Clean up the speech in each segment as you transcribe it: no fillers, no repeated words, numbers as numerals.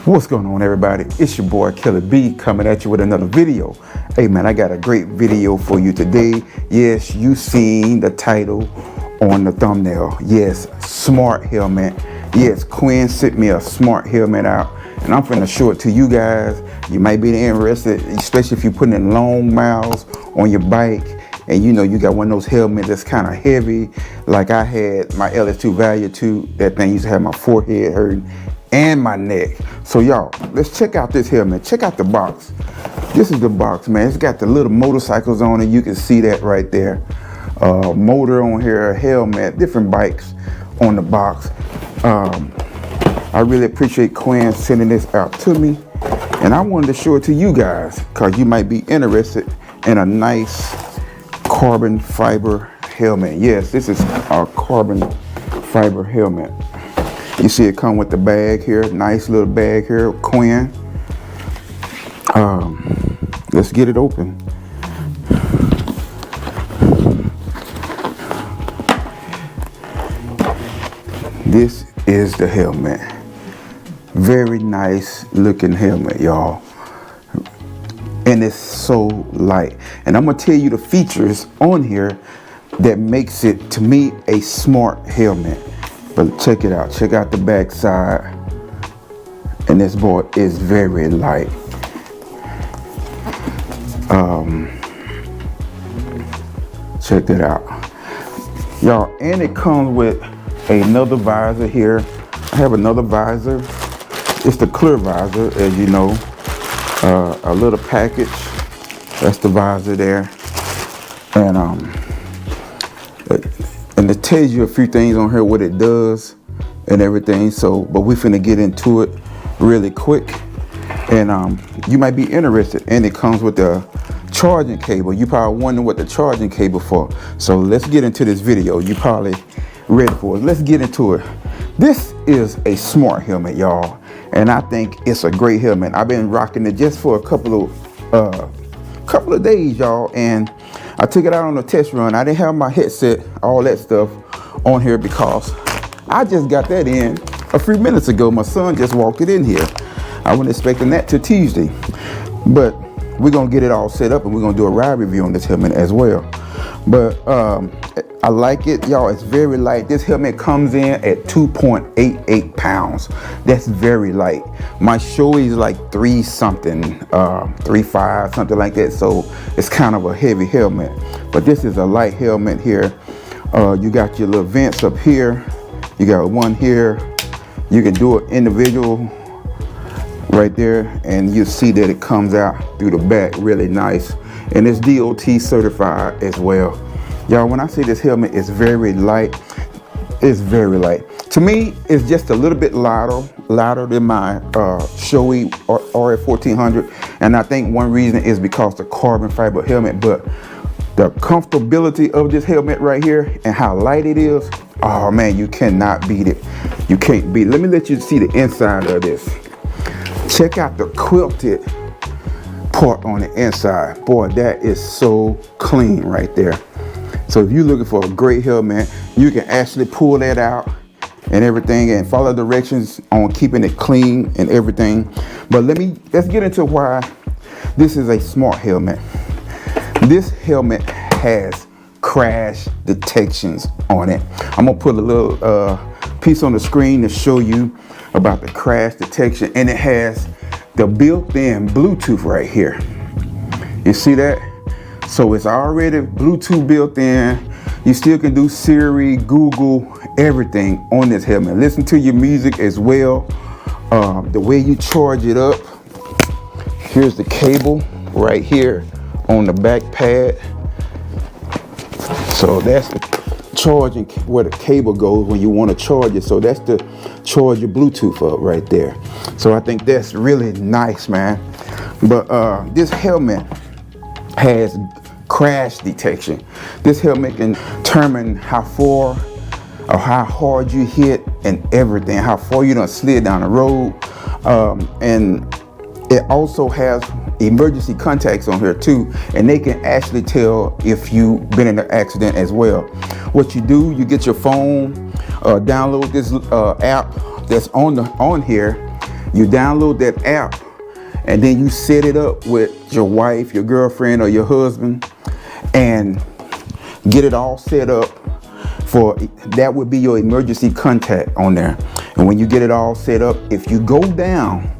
What's going on, everybody? It's your boy KellyB coming at you with another video. Hey man, I got a great video for you today. Yes, you seen the title on the thumbnail. Yes, smart helmet. Yes, Quinn sent me a smart helmet out, and I'm finna show it to you guys. You might be interested, especially if you're putting in long miles on your bike, and you know you got one of those helmets that's kind of heavy. Like I had my LS2 Value 2. That thing used to have my forehead hurting and my neck. So y'all, let's check out this helmet. Check out the box. This is the box, man. It's got the little motorcycles on it. You can see that right there. Motor on here, helmet, different bikes on the box. I really appreciate Quinn sending this out to me, and I wanted to show it to you guys because you might be interested in a nice carbon fiber helmet. Yes, this is a carbon fiber helmet. You see it come with the bag here, nice little bag here, Quinn. Let's get it open. This is the helmet. Very nice looking helmet, y'all. And it's so light. And I'm gonna tell you the features on here that makes it, to me, a smart helmet. But check it out. Check out the back side. And this board is very light. Check that out. Y'all, and it comes with another visor here. I have another visor. It's the clear visor, as you know. A little package. That's the visor there. And it tells you a few things on here, what it does and everything. So, but we finna get into it really quick. And you might be interested. And it comes with the charging cable. You probably wondering what the charging cable for. So let's get into this video. You probably ready for it. Let's get into it. This is a smart helmet, y'all. And I think it's a great helmet. I've been rocking it just for a couple of days, y'all. And I took it out on a test run. I didn't have my headset, all that stuff on here because I just got that in a few minutes ago. My son just walked it in here. I wasn't expecting that till Tuesday. But we're gonna get it all set up and we're gonna do a ride review on this helmet as well. But I like it, y'all. It's very light. This helmet comes in at 2.88 pounds. That's very light. My Shoei is like 3 something, 3.5, something like that. So it's kind of a heavy helmet. But this is a light helmet here. You got your little vents up here. You got one here. You can do it individual right there, and you see that it comes out through the back really nice. And it's DOT certified as well. Y'all, when I say this helmet is very light, it's very light. To me, it's just a little bit lighter than my Shoei RF 1400. And I think one reason is because the carbon fiber helmet, but the comfortability of this helmet right here and how light it is, oh man, you cannot beat it. You can't beat it. Let me let you see the inside of this. Check out the quilted part on the inside. Boy, that is so clean right there. So if you're looking for a great helmet, you can actually pull that out and everything and follow directions on keeping it clean and everything. But let's get into why this is a smart helmet. This helmet has crash detections on it. I'm gonna put a little piece on the screen to show you about the crash detection, and it has the built-in Bluetooth right here. You see that? So it's already Bluetooth built in. You still can do Siri, Google, everything on this helmet. Listen to your music as well. The way you charge it up, here's the cable right here on the back pad. So that's the charging, where the cable goes when you want to charge it. So that's the charge your Bluetooth up right there. So I think that's really nice, man. But this helmet has crash detection. This helmet can determine how far or how hard you hit and everything, how far you done slid down the road. And it also has emergency contacts on here too, and they can actually tell if you've been in an accident as well. What you do, you get your phone, download this app that's on here, You download that app, and then you set it up with your wife, your girlfriend, or your husband, and get it all set up for, that would be your emergency contact on there. And when you get it all set up, if you go down,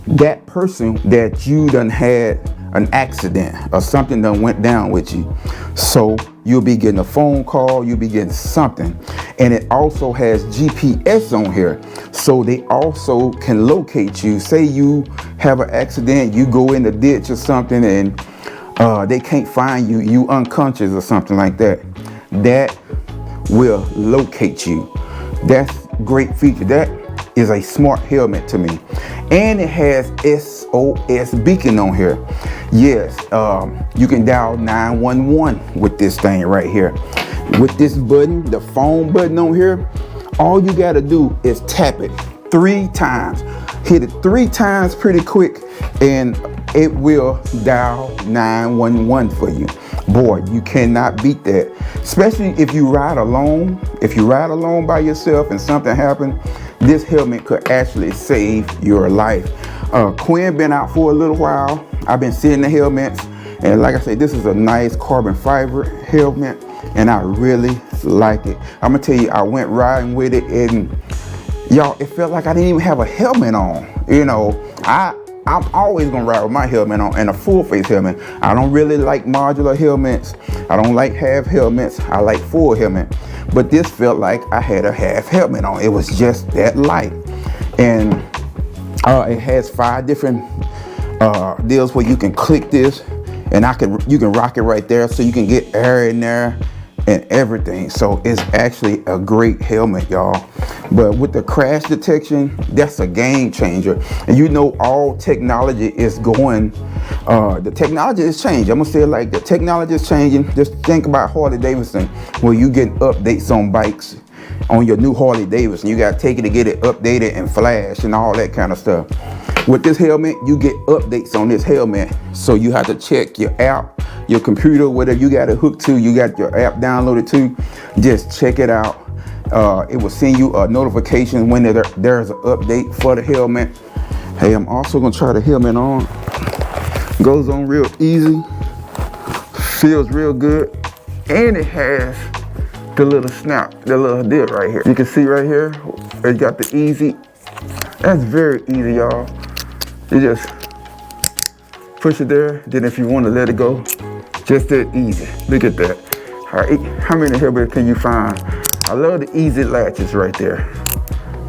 that person that you done had an accident or something done went down with you, so you'll be getting a phone call, you'll be getting something. And it also has GPS on here, so they also can locate you. Say you have an accident, you go in the ditch or something, and they can't find you, you unconscious or something like that, that will locate you. That's a great feature. That is a smart helmet to me. And it has SOS beacon on here. Yes, you can dial 911 with this thing right here. With this button, the phone button on here, all you gotta do is tap it 3 times. Hit it 3 times pretty quick, and it will dial 911 for you. Boy, you cannot beat that. Especially if you ride alone. If you ride alone by yourself and something happened, this helmet could actually save your life. Quinn been out for a little while. I've been seeing the helmets, and like I said, this is a nice carbon fiber helmet, and I really like it. I'm gonna tell you, I went riding with it, and y'all, it felt like I didn't even have a helmet on. You know, I'm always gonna ride with my helmet on, and a full face helmet. I don't really like modular helmets. I don't like half helmets. I like full helmet. But this felt like I had a half helmet on. It was just that light. And it has 5 different deals where you can click this, and you can rock it right there, so you can get air in there and everything. So it's actually a great helmet, y'all. But with the crash detection, that's a game changer. And you know, all technology is going, the technology is changing. I'm gonna say it like the technology is changing. Just think about Harley Davidson, where you get updates on bikes on your new Harley Davidson. You gotta take it to get it updated and flash and all that kind of stuff. With this helmet, you get updates on this helmet. So you have to check your app, your computer, whatever you got it hooked to, you got your app downloaded to, just check it out. It will send you a notification when there's an update for the helmet. Hey, I'm also gonna try the helmet on. Goes on real easy, feels real good, and it has the little snap, the little dip right here. You can see right here, it got the easy. That's very easy, y'all. You just push it there, then if you want to let it go, just that easy. Look at that. All right, how many helmets can you find? I love the easy latches right there.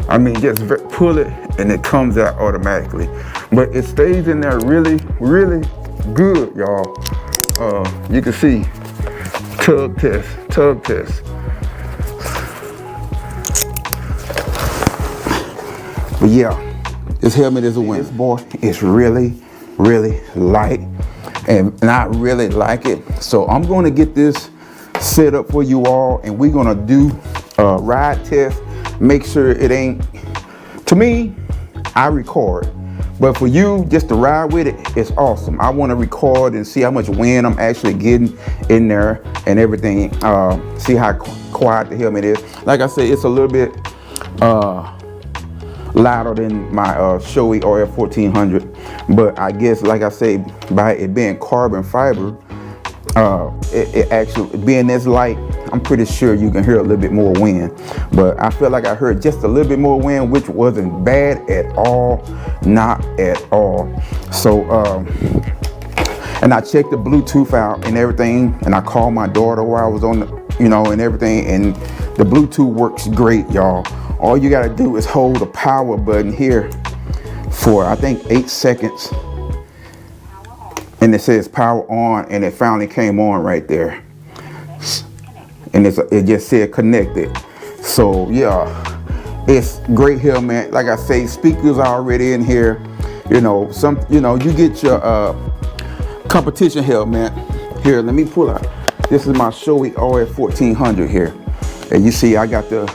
I mean, just pull it and it comes out automatically. But it stays in there really, really good, y'all. You can see, tug test. But yeah, this helmet is a win. This boy is really, really light, and I really like it. So I'm gonna get this set up for you all, and we're gonna do a ride test. Make sure it ain't, to me, I record, but for you just to ride with it, it's awesome. I want to record and see how much wind I'm actually getting in there and everything. See how quiet the helmet is. Like I said, it's a little bit louder than my Shoei RF 1400, but I guess, like I say, by it being carbon fiber, it actually being this light, I'm pretty sure you can hear a little bit more wind. But I feel like I heard just a little bit more wind, which wasn't bad at all, not at all. So and I checked the Bluetooth out and everything, and I called my daughter while I was on the, you know, and everything, and the Bluetooth works great, y'all. All you gotta do is hold the power button here for, I think, 8 seconds. And it says power on, and it finally came on right there. And it just said connected. So yeah, it's great helmet. Like I say, speakers are already in here. You know, you get your competition helmet. Here, let me pull out. This is my Shoei RF 1400 here. And you see I got the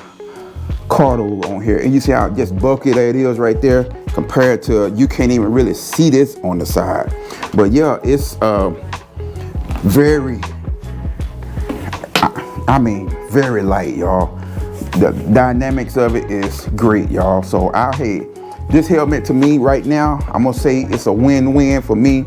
Cardo on here, and you see how just bulky that is right there compared to, you can't even really see this on the side. But yeah, it's very, I mean, very light, y'all. The dynamics of it is great, y'all. So hey, this helmet to me right now, I'm gonna say it's a win-win for me,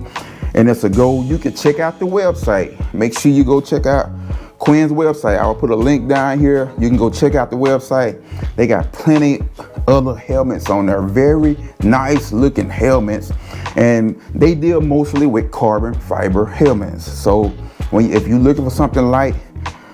and it's a go. You can check out the website. Make sure you go check out Quinn's website. I'll put a link down here. You can go check out the website. They got plenty other helmets on there, very nice looking helmets, and they deal mostly with carbon fiber helmets. So if you're looking for something light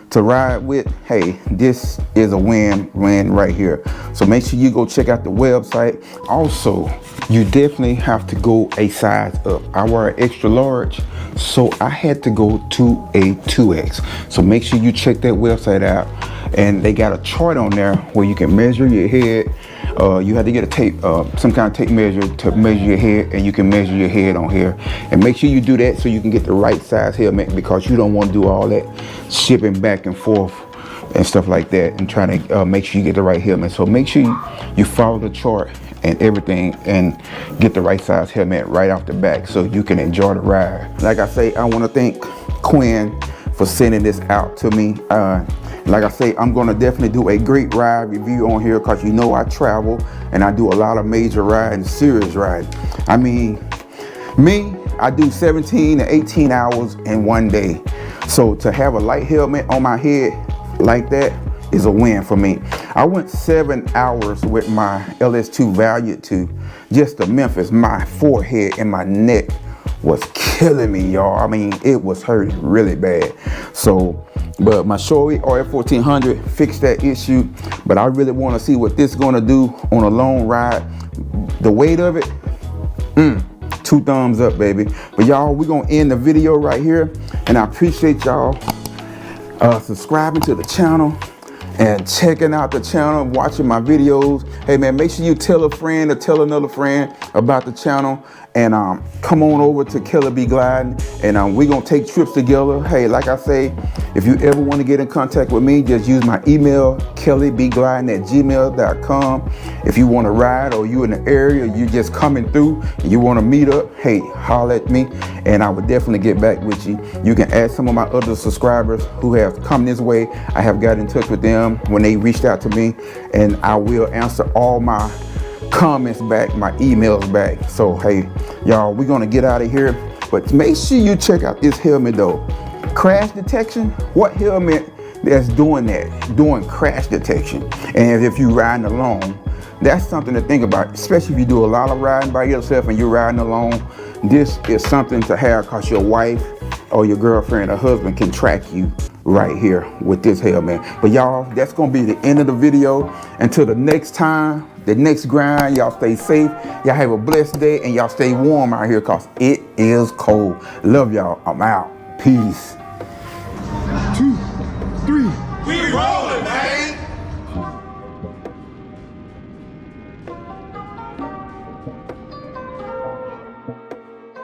to ride with, hey, this is a win-win right here. So make sure you go check out the website. Also, you definitely have to go a size up. I wear an extra large, so I had to go to a 2X. So make sure you check that website out, and they got a chart on there where you can measure your head. You have to get a tape, some kind of tape measure to measure your head, and you can measure your head on here. And make sure you do that so you can get the right size helmet, because you don't want to do all that shipping back and forth and stuff like that, and trying to make sure you get the right helmet. So make sure you follow the chart and everything and get the right size helmet right off the back so you can enjoy the ride. Like I say, I want to thank Quinn for sending this out to me. Like I say, I'm gonna definitely do a great ride review on here, because you know I travel and I do a lot of major riding, serious riding. I mean, I do 17 to 18 hours in one day. So to have a light helmet on my head like that is a win for me. I went 7 hours with my LS2 Valiant 2 just to Memphis. My forehead and my neck was killing me, y'all. I mean, it was hurting really bad. So, but my Shoei RF1400 fixed that issue. But I really want to see what this is going to do on a long ride. The weight of it, 2 thumbs up, baby. But y'all, we're going to end the video right here. And I appreciate y'all subscribing to the channel and checking out the channel, watching my videos. Hey man, make sure you tell a friend or tell another friend about the channel, and come on over to KellyB Gliding, and we're gonna take trips together. Hey, like I say, if you ever want to get in contact with me, just use my email, kellybgliding@gmail.com. If you want to ride, or you in the area, you just coming through and you want to meet up, hey, holler at me and I would definitely get back with you. You can ask some of my other subscribers who have come this way. I have got in touch with them when they reached out to me, and I will answer all my comments back, my emails back. So hey, y'all, we're gonna get out of here, but make sure you check out this helmet though. Crash detection, what helmet that's doing that, doing crash detection? And if you riding alone, that's something to think about, especially if you do a lot of riding by yourself and you're riding alone. This is something to have, because your wife or your girlfriend or husband can track you right here with this helmet. But y'all, that's gonna be the end of the video. Until the next time, the next grind, y'all stay safe, y'all have a blessed day, and y'all stay warm out here, because it is cold. Love y'all. I'm out. Peace.